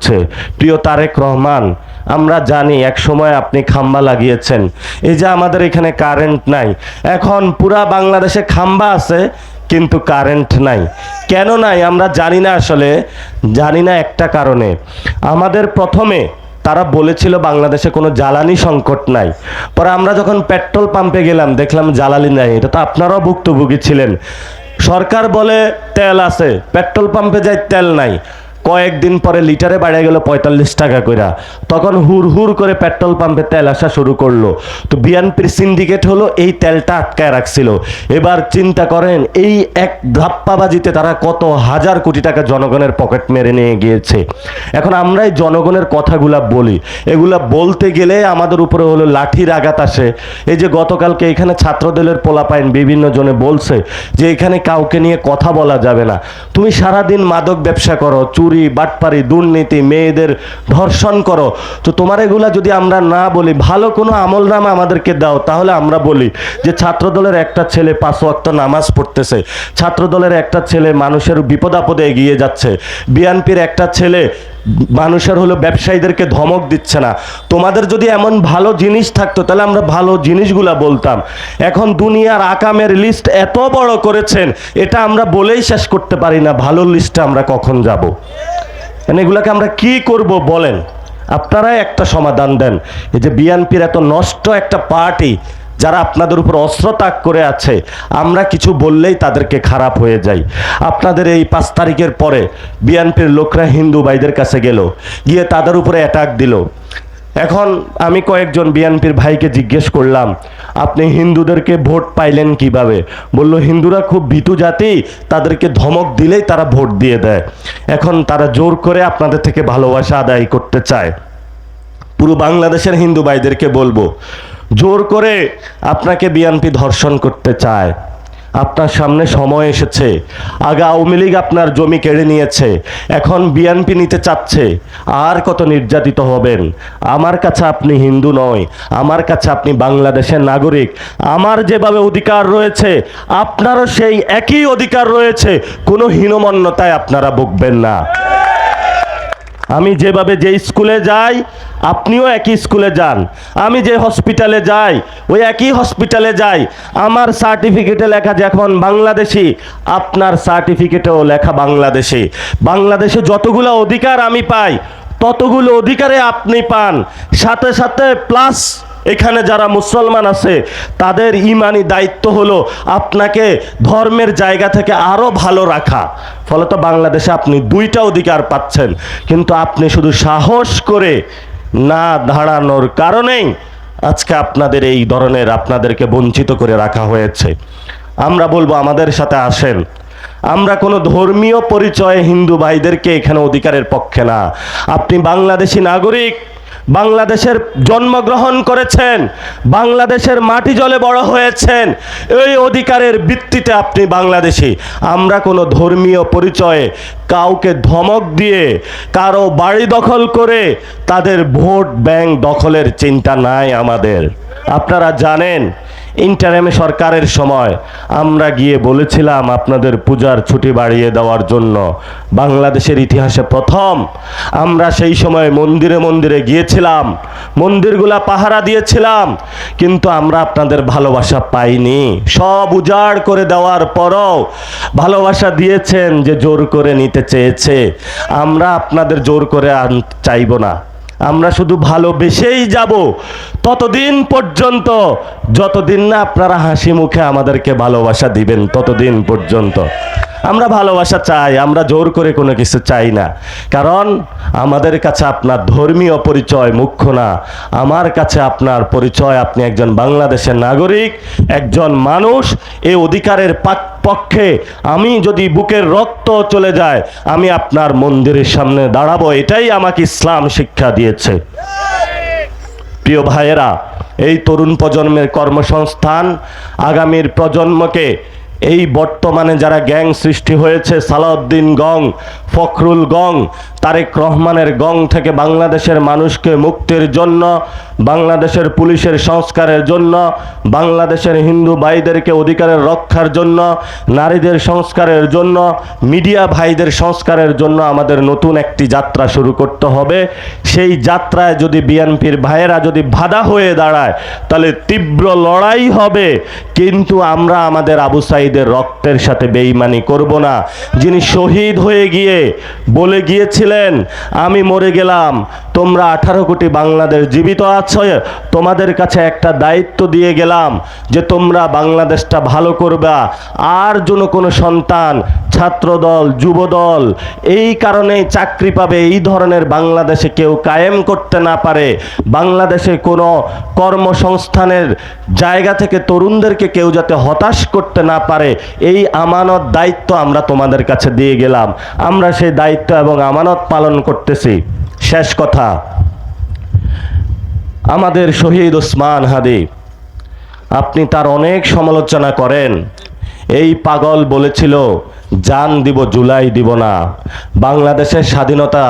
করছে। প্রিয় তারেক রহমান, আমরা জানি এক সময় আপনি খাম্বা লাগিয়েছেন। এই যে আমাদের এখানে কারেন্ট নাই, এখন পুরা বাংলাদেশে খাম্বা আছে কিন্তু কারেন্ট নাই। কেন নাই আমরা জানি না, আসলে জানি না একটা কারণে। আমাদের প্রথমে তারা বলেছিল বাংলাদেশে কোনো জ্বালানি সংকট নাই, পরে আমরা যখন পেট্রোল পাম্পে গেলাম দেখলাম জ্বালানি নাই। এটা তো আপনারাও ভুক্তভোগী ছিলেন। সরকার বলে তেল আছে, পেট্রোল পাম্পে যাই তেল নাই। কয়েকদিন পরে লিটারে বাড়ে গেল 45 টাকা করে। তখন হুর হুর করে পেট্রোল পাম্পে তেল আসা শুরু করলো। তো বিএনপির সিন্ডিকেট হলো এই তেলটা আটকায় রাখছিল। এবার চিন্তা করেন, এই এক ধাপ্পাবাজিতে তারা কত হাজার কোটি টাকা জনগণের পকেট মেরে নিয়ে গিয়েছে। এখন আমরা এই জনগণের কথাগুলা বলি, এগুলা বলতে গেলে আমাদের উপরে হলো লাঠির আঘাত আসে। এই যে গতকালকে এখানে ছাত্রদলের পোলাপাইন বিভিন্ন জনে বলছে যে এখানে কাউকে নিয়ে কথা বলা যাবে না। তুমি সারাদিন মাদক ব্যবসা করো, চুরি, বাটপারি, দুর্নীতি, মেয়েদের ধর্ষণ করো, তো তোমার এগুলা যদি আমরা না বলি, ভালো কোনো আমলনামা আমাদেরকে দাও, তাহলে আমরা বলি যে ছাত্রদলের একটা ছেলে 5 ওয়াক্ত নামাজ পড়তেছে, ছাত্রদলের একটা ছেলে মানুষের বিপদ আপদে এগিয়ে যাচ্ছে, বিএনপির একটা ছেলে মানুষের হলো ব্যবসায়ীদেরকে ধমক দিচ্ছে না। তোমাদের যদি এমন ভালো জিনিস থাকতো তাহলে আমরা ভালো জিনিসগুলা বলতাম। এখন দুনিয়ার আকামের লিস্ট এত বড় করেছেন, এটা আমরা বলেই শেষ করতে পারি না। ভালো লিস্টে আমরা কখন যাব? এগুলাকে আমরা কি করব বলেন? আপনারাই একটা সমাধান দেন। এই যে বিএনপির এত নষ্ট একটা পার্টি, যারা আপনাদের উপর অস্ত্র তাক করে আছে, আমরা কিছু বললেই তাদেরকে খারাপ হয়ে যায়। আপনাদের এই 5 তারিখের পরে বিএনপির লোকরা হিন্দু ভাইদের কাছে গেল, গিয়ে তাদের উপরে অ্যাটাক দিল। এখন আমি কয়েকজন বিএনপির ভাইকে জিজ্ঞেস করলাম, আপনি হিন্দুদেরকে ভোট পাইলেন কিভাবে? বলল, হিন্দুরা খুব ভীতু জাতি, তাদেরকে ধমক দিলেই তারা ভোট দিয়ে দেয়। এখন তারা জোর করে আপনাদের থেকে ভালোবাসা আদায় করতে চায়। পুরো বাংলাদেশের হিন্দু ভাইদেরকে বলবো, জোর করে আপনাকে বিএনপি ধর্ষণ করতে চায়। আপনার সামনে সময় এসেছে, আগে আওয়ামী লীগ আপনার জমি কেড়ে নিয়েছে, এখন বিএনপি নিতে চাচ্ছে। আর কত নির্যাতিত হবেন? আমার কাছে আপনি হিন্দু নয়, আমার কাছে আপনি বাংলাদেশের নাগরিক। আমার যেভাবে অধিকার রয়েছে আপনারও সেই একই অধিকার রয়েছে। কোনো হীনমন্যতায় আপনারা ভুগবেন না। আমি যেভাবে যে স্কুলে যাই আপনিও একই স্কুলে যান, আমি যে হসপিটালে যাই ওই একই হসপিটালে যাই। আমার সার্টিফিকেটে লেখা যখন বাংলাদেশি, আপনার সার্টিফিকেটেও লেখা বাংলাদেশি। বাংলাদেশে যতগুলো অধিকার আমি পাই ততগুলো অধিকারে আপনি পান। সাথে সাথে প্লাস এখানে যারা মুসলমান আছে তাদের ইমানি দায়িত্ব হলো আপনাকে ধর্মের জায়গা থেকে আরো ভালো রাখা। ফলত বাংলাদেশে আপনি 2টা অধিকার পাচ্ছেন, কিন্তু আপনি শুধু সাহস করে না দাঁড়ানোর কারণেই আজকে আপনাদের এই ধরনের আপনাদেরকে বঞ্চিত করে রাখা হয়েছে। আমরা বলবো, আমাদের সাথে আসেন। আমরা কোনো ধর্মীয় পরিচয়ে হিন্দু ভাইদেরকে এখানে অধিকারের পক্ষে না। আপনি বাংলাদেশি নাগরিক, বাংলাদেশের জন্মগ্রহণ করেছেন, বাংলাদেশের মাটি জলে বড় হয়েছেন, এই অধিকারের ভিত্তিতে আপনি বাংলাদেশি। আমরা কোনো ধর্মীয় পরিচয়ে কাউকে ধমক দিয়ে কারো বাড়ি দখল করে তাদের ভোট ব্যাংক দখলের চিন্তা নাই আমাদের। আপনারা জানেন, ইন্টারিম সরকারের সময় আমরা গিয়ে বলেছিলাম আপনাদের পূজার ছুটি বাড়িয়ে দেওয়ার জন্য। বাংলাদেশের ইতিহাসে প্রথম আমরা সেই সময় মন্দিরে মন্দিরে গিয়েছিলাম, মন্দিরগুলা পাহারা দিয়েছিলাম, কিন্তু আমরা আপনাদের ভালোবাসা পাইনি। সব উজাড় করে দেওয়ার পরও ভালোবাসা দিয়েছেন যে জোর করে নিতে চেয়েছে। আমরা আপনাদের জোর করে চাইব না, আমরা শুধু ভালোবেসেই যাব ততদিন পর্যন্ত, যতদিন না আপনারা হাসি মুখে আমাদেরকে ভালোবাসা দিবেন ততদিন পর্যন্ত আমরা ভালোবাসা চাই। আমরা জোর করে কোনো কিছু চাই না, কারণ আমাদের কাছে আপনার ধর্মীয় পরিচয় মুখ্য না। আমার কাছে আপনার পরিচয়, আপনি একজন বাংলাদেশের নাগরিক, একজন মানুষ। এই অধিকারের পক্ষে আমি যদি বুকের রক্ত চলে যায় আমি আপনার মন্দিরের সামনে দাঁড়াবো। এটাই আমাকে ইসলাম শিক্ষা দিয়েছে। প্রিয় ভাইয়েরা, এই তরুণ প্রজন্মের কর্মসংস্থান আগামীর প্রজন্মকে, এই বর্তমানে যারা গ্যাং সৃষ্টি হয়েছে, সালাউদ্দিন গং, ফখরুল গং, তারেক রহমানের গং থেকে বাংলাদেশের মানুষকে মুক্তির জন্য বাংলাদেশের পুলিশের সংস্কারের জন্য, বাংলাদেশের হিন্দু ভাইদেরকে অধিকারের রক্ষার জন্য, নারীদের সংস্কারের জন্য, মিডিয়া ভাইদের সংস্কারের জন্য আমাদের নতুন একটি যাত্রা শুরু করতে হবে। সেই যাত্রায় যদি বিএনপির ভাইয়েরা যদি বাধা হয়ে দাঁড়ায় তাহলে তীব্র লড়াই হবে, কিন্তু আমরা আমাদের আবু সাঈদের রক্তের সাথে বেঈমানি করব না। যিনি শহীদ হয়ে গিয়ে বলে গিয়েছিলেন, আমি মরে গেলাম, তোমরা 18 কোটি বাংলাদেশ জীবিত আছো, তোমাদের কাছে একটা দায়িত্ব দিয়ে গেলাম যে তোমরা বাংলাদেশটা ভালো করবা, আর যেন কোনো সন্তান ছাত্রদল যুবদল এই কারণেই চাকরি পাবে এই ধরনের বাংলাদেশে কেউ কায়েম করতে না পারে, বাংলাদেশে কোনো কর্মসংস্থানের জায়গা থেকে তরুণদেরকে কেউ যাতে হতাশ করতে না পারে, এই আমানত দায়িত্ব আমরা তোমাদের কাছে দিয়ে গেলাম। আমরা সেই দায়িত্ব এবং আমানত পালন করতেছি। শেষ কথা, আমাদের শহীদ ওসমান হাদি, আপনি তার অনেক সমালোচনা করেন। এই পাগল বলেছিল জান দিব জুলাই দিব না। বাংলাদেশের স্বাধীনতা